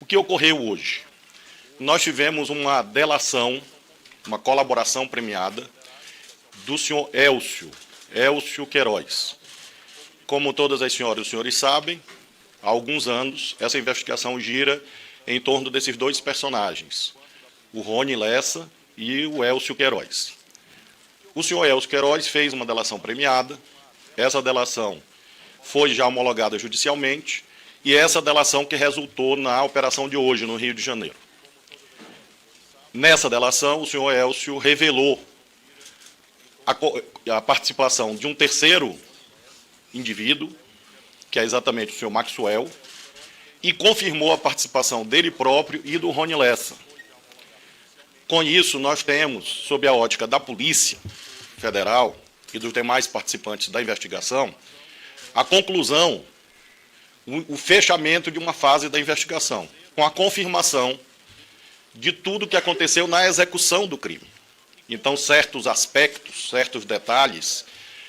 que ocorreu hoje? Nós tivemos uma delação, uma colaboração premiada do senhor Elcio Queiroz. Como todas as senhoras e os senhores sabem, há alguns anos essa investigação gira em torno desses dois personagens, o Rony Lessa e o Elcio Queiroz. O senhor Elcio Queiroz fez uma delação premiada, essa delação foi já homologada judicialmente, e essa delação que resultou na operação de hoje, no Rio de Janeiro. Nessa delação, o senhor Elcio revelou a participação de um terceiro indivíduo, que é exatamente o senhor Maxwell, e confirmou a participação dele próprio e do Rony Lessa. Com isso, nós temos, sob a ótica da Polícia Federal e dos demais participantes da investigação, a conclusão, o fechamento de uma fase da investigação, com a confirmação de tudo o que aconteceu na execução do crime. Então, certos aspectos, certos detalhes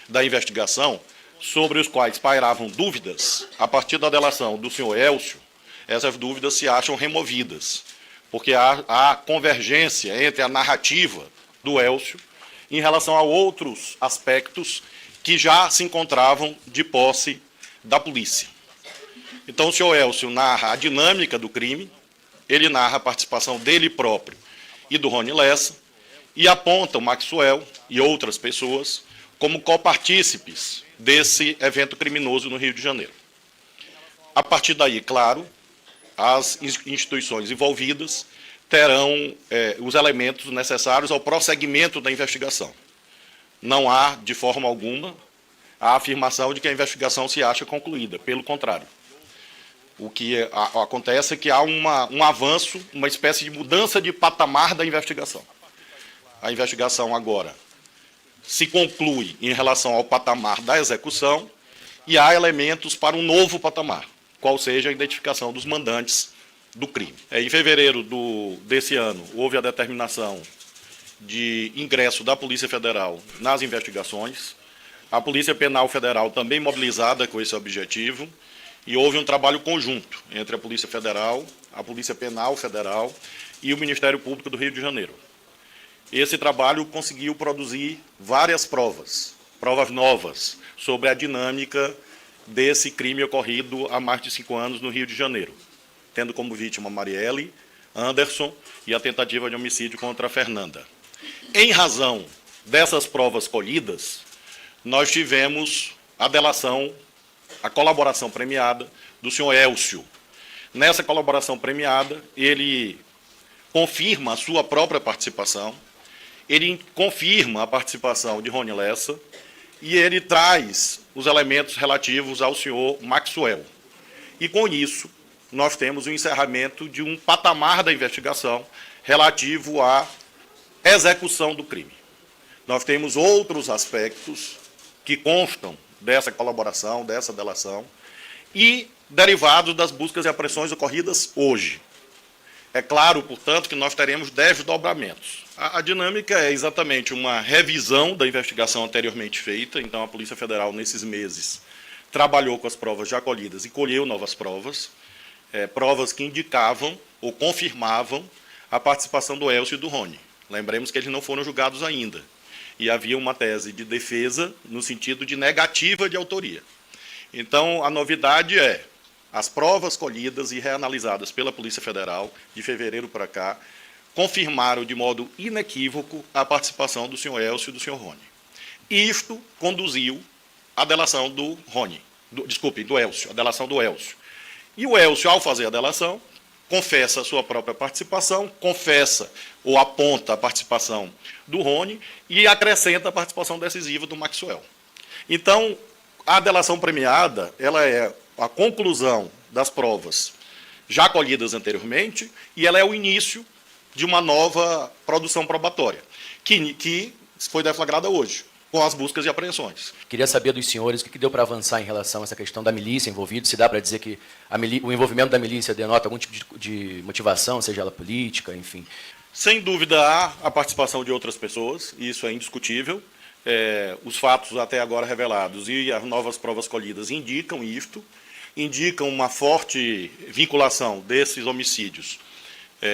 da investigação, sobre os quais pairavam dúvidas, a partir da delação do senhor Elcio, essas dúvidas se acham removidas, porque há convergência entre a narrativa do Elcio em relação a outros aspectos que já se encontravam de posse da polícia. Então, o senhor Elcio narra a dinâmica do crime, ele narra a participação dele próprio e do Rony Lessa, e aponta o Maxwell e outras pessoas como copartícipes desse evento criminoso no Rio de Janeiro. A partir daí, claro, as instituições envolvidas terão os elementos necessários ao prosseguimento da investigação. Não há, de forma alguma, a afirmação de que a investigação se acha concluída, pelo contrário. O que acontece é que há um avanço, uma espécie de mudança de patamar da investigação. A investigação agora se conclui em relação ao patamar da execução e há elementos para um novo patamar, qual seja a identificação dos mandantes do crime. Em fevereiro desse ano, houve a determinação de ingresso da Polícia Federal nas investigações, a Polícia Penal Federal também mobilizada com esse objetivo, e houve um trabalho conjunto entre a Polícia Federal, a Polícia Penal Federal e o Ministério Público do Rio de Janeiro. Esse trabalho conseguiu produzir várias provas novas, sobre a dinâmica desse crime ocorrido há mais de 5 anos no Rio de Janeiro, tendo como vítima Marielle, Anderson e a tentativa de homicídio contra a Fernanda. Em razão dessas provas colhidas, nós tivemos a delação, a colaboração premiada do senhor Elcio. Nessa colaboração premiada, ele confirma a sua própria participação, ele confirma a participação de Rony Lessa e ele traz os elementos relativos ao senhor Maxwell. E, com isso, nós temos o encerramento de um patamar da investigação relativo à execução do crime. Nós temos outros aspectos que constam dessa colaboração, dessa delação, e derivados das buscas e apreensões ocorridas hoje. É claro, portanto, que nós teremos desdobramentos. A dinâmica é exatamente uma revisão da investigação anteriormente feita, então a Polícia Federal, nesses meses, trabalhou com as provas já colhidas e colheu novas provas, provas que indicavam ou confirmavam a participação do Elcio e do Rony. Lembremos que eles não foram julgados ainda, e havia uma tese de defesa no sentido de negativa de autoria. Então, a novidade é as provas colhidas e reanalisadas pela Polícia Federal, de fevereiro para cá, confirmaram de modo inequívoco a participação do senhor Elcio e do senhor Rony. Isto conduziu à delação do Elcio, a delação do Elcio. E o Elcio, ao fazer a delação, confessa a sua própria participação, confessa ou aponta a participação do Rony e acrescenta a participação decisiva do Maxwell. Então, a delação premiada, ela é a conclusão das provas já colhidas anteriormente e ela é o início de uma nova produção probatória, que foi deflagrada hoje, com as buscas e apreensões. Queria saber dos senhores o que deu para avançar em relação a essa questão da milícia envolvida, se dá para dizer que o envolvimento da milícia denota algum tipo de motivação, seja ela política, enfim. Sem dúvida há a participação de outras pessoas, isso é indiscutível. Os fatos até agora revelados e as novas provas colhidas indicam isto. indicam uma forte vinculação desses homicídios,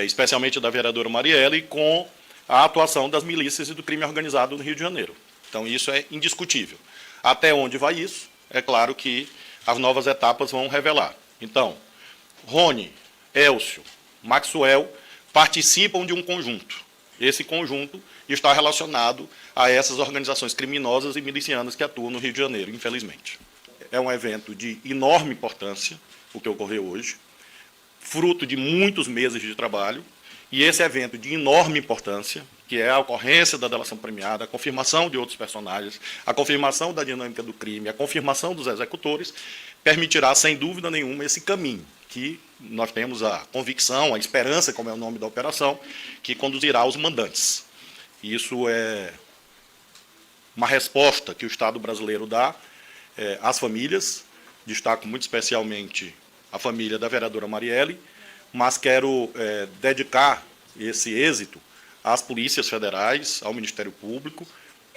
especialmente da vereadora Marielle, com a atuação das milícias e do crime organizado no Rio de Janeiro. Então, isso é indiscutível. Até onde vai isso? É claro que as novas etapas vão revelar. Então, Rony, Elcio, Maxwell participam de um conjunto. Esse conjunto está relacionado a essas organizações criminosas e milicianas que atuam no Rio de Janeiro, infelizmente. É um evento de enorme importância, o que ocorreu hoje, fruto de muitos meses de trabalho, e esse evento de enorme importância, que é a ocorrência da delação premiada, a confirmação de outros personagens, a confirmação da dinâmica do crime, a confirmação dos executores, permitirá, sem dúvida nenhuma, esse caminho, que nós temos a convicção, a esperança, como é o nome da operação, que conduzirá aos mandantes. Isso é uma resposta que o Estado brasileiro dá às famílias, destaco muito especialmente a família da vereadora Marielle, mas quero dedicar esse êxito às polícias federais, ao Ministério Público,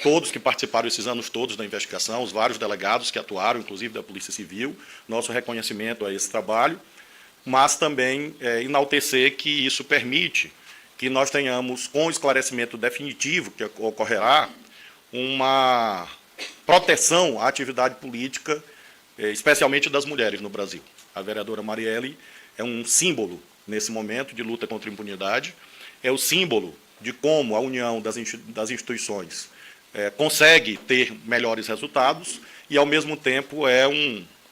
todos que participaram esses anos todos da investigação, os vários delegados que atuaram, inclusive da Polícia Civil, nosso reconhecimento a esse trabalho, mas também enaltecer que isso permite que nós tenhamos, com o esclarecimento definitivo que ocorrerá, uma proteção à atividade política, especialmente das mulheres no Brasil. A vereadora Marielle é um símbolo, nesse momento, de luta contra a impunidade, é o símbolo de como a união das instituições consegue ter melhores resultados e, ao mesmo tempo,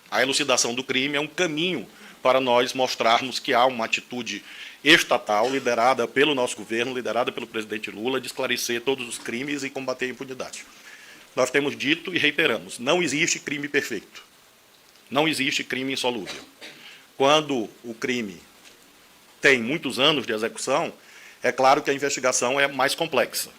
a elucidação do crime é um caminho para nós mostrarmos que há uma atitude estatal, liderada pelo nosso governo, liderada pelo presidente Lula, de esclarecer todos os crimes e combater a impunidade. Nós temos dito e reiteramos, não existe crime perfeito, não existe crime insolúvel. Quando o crime tem muitos anos de execução, é claro que a investigação é mais complexa,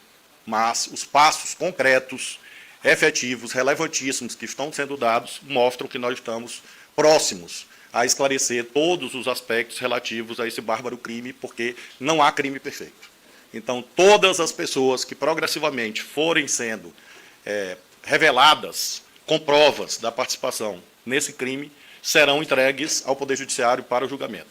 mas os passos concretos, efetivos, relevantíssimos que estão sendo dados mostram que nós estamos próximos a esclarecer todos os aspectos relativos a esse bárbaro crime, porque não há crime perfeito. Então, todas as pessoas que progressivamente forem sendo reveladas com provas da participação nesse crime serão entregues ao Poder Judiciário para o julgamento.